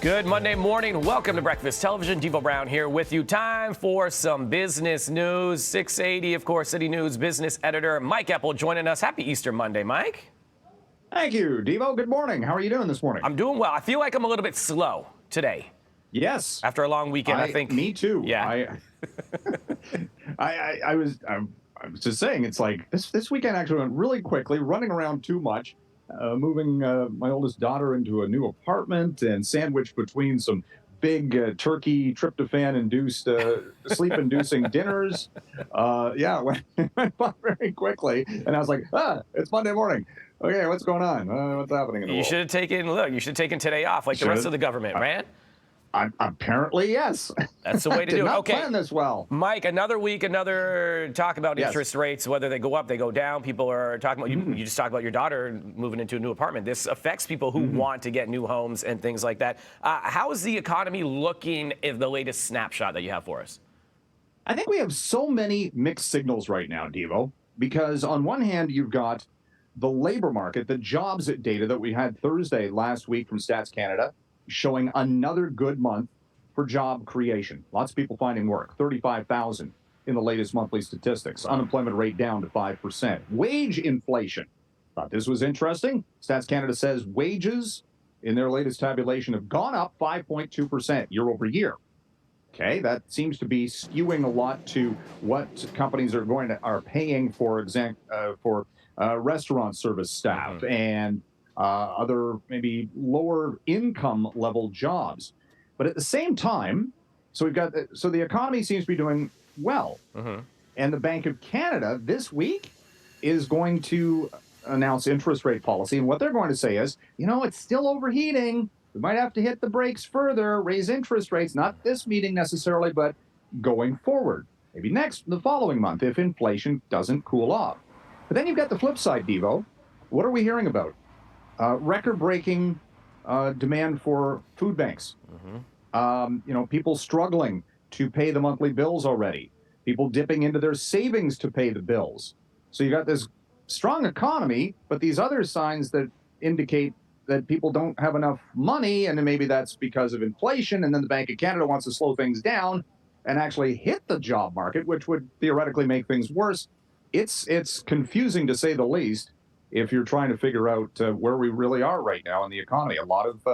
Good Monday morning. Welcome to Breakfast Television. Devo Brown here with you. Time for some business news. 680, of course, City News business editor Mike Eppel joining us. Happy Easter Monday, Mike. Thank you, Devo. Good morning. How are you doing this morning? I'm doing well. I feel like I'm a little bit slow today. Yes. After a long weekend, I think. Me too. Yeah. I was just saying, it's like this weekend actually went really quickly, running around too much. Moving my oldest daughter into a new apartment and sandwiched between some big turkey tryptophan-induced sleep-inducing dinners. Yeah, it went by very quickly. And I was like, it's Monday morning. Okay, what's going on? What's happening in the world? You should have taken today off like the rest of the government, right? Apparently, yes. That's the way to do it. Did not Okay. plan this well. Mike, another week, another talk about Yes. interest rates, whether they go up, they go down. People are talking about, you just talked about your daughter moving into a new apartment. This affects people who want to get new homes and things like that. How is the economy looking in the latest snapshot that you have for us? I think we have so many mixed signals right now, Devo, because on one hand, you've got the labor market, the jobs data that we had Thursday last week from Stats Canada, showing another good month for job creation. Lots of people finding work, 35,000 in the latest monthly statistics. Unemployment rate down to 5%. Wage inflation. Thought this was interesting. Stats Canada says wages in their latest tabulation have gone up 5.2% year over year. Okay, that seems to be skewing a lot to what companies are paying for restaurant service staff and other maybe lower income level jobs. But at the same time, so the economy seems to be doing well. And the Bank of Canada this week is going to announce interest rate policy. And what they're going to say is, it's still overheating. We might have to hit the brakes further, raise interest rates, not this meeting necessarily, but going forward. Maybe the following month if inflation doesn't cool off. But then you've got the flip side, Devo. What are we hearing about? Record-breaking demand for food banks. People struggling to pay the monthly bills already. People dipping into their savings to pay the bills. So you got this strong economy, but these other signs that indicate that people don't have enough money, and then maybe that's because of inflation, and then the Bank of Canada wants to slow things down and actually hit the job market, which would theoretically make things worse. It's confusing to say the least. If you're trying to figure out where we really are right now in the economy. A lot of,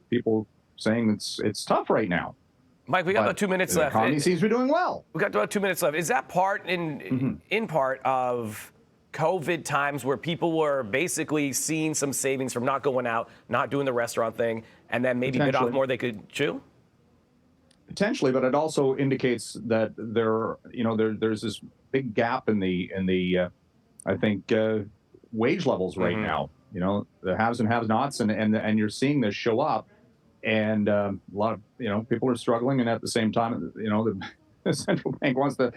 people saying it's tough right now. Mike, we got about 2 minutes left. The economy seems to be doing well. We got about 2 minutes left. Is that part in part of COVID times where people were basically seeing some savings from not going out, not doing the restaurant thing, and then maybe bit off more they could chew? Potentially, but it also indicates that there's this big gap in the wage levels right now. The haves and have-nots, and you're seeing this show up, and a lot of people are struggling, and at the same time, the central bank wants to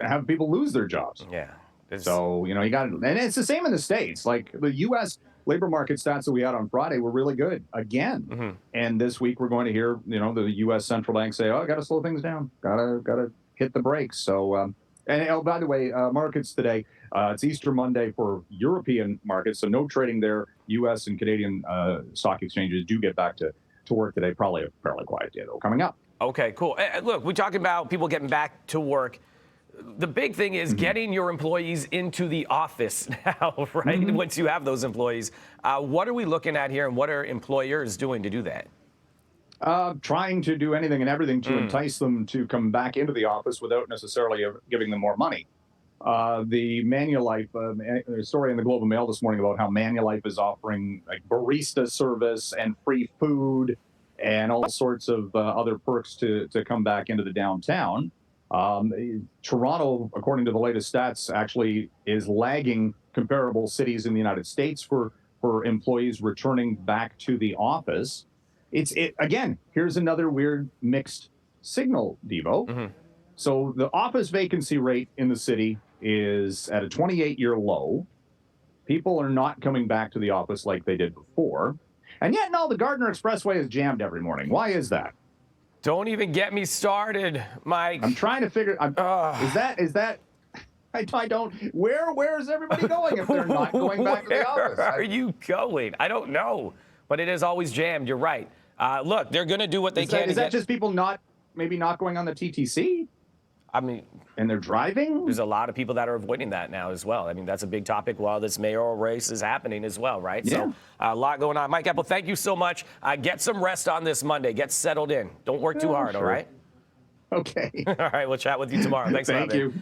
have people lose their jobs. Yeah. So you got it, and it's the same in the States. Like the U.S. labor market stats that we had on Friday were really good again, and this week we're going to hear the U.S. central bank say, "Oh, got to slow things down, gotta hit the brakes." So, by the way, markets today. It's Easter Monday for European markets, so no trading there. U.S. and Canadian stock exchanges do get back to work today. Probably a fairly quiet day, though, coming up. Okay, cool. Look, we're talking about people getting back to work. The big thing is getting your employees into the office now, right? Once you have those employees. What are we looking at here, and what are employers doing to do that? Trying to do anything and everything to entice them to come back into the office without necessarily giving them more money. The Manulife, a story in the Globe and Mail this morning about how Manulife is offering like barista service and free food and all sorts of other perks to come back into the downtown. Toronto, according to the latest stats, actually is lagging comparable cities in the United States for employees returning back to the office. Again, here's another weird mixed signal, Devo. So the office vacancy rate in the city is at a 28-year low. People are not coming back to the office like they did before. And yet, no, the Gardiner Expressway is jammed every morning. Why is that? Don't even get me started, Mike. I'm trying to figure. Is that? I don't. Where is everybody going if they're not going back to the office? Where are you going? I don't know. but it is always jammed. You're right. Look, they're going to do what they can. Is that just people not going on the TTC? I mean, and they're driving? There's a lot of people that are avoiding that now as well. I mean, that's a big topic while this mayoral race is happening as well, right? Yeah. So a lot going on. Mike Eppel, thank you so much. Get some rest on this Monday. Get settled in. Don't work too hard, sure. all right? Okay. All right, we'll chat with you tomorrow. Thanks a lot, Thank man. you.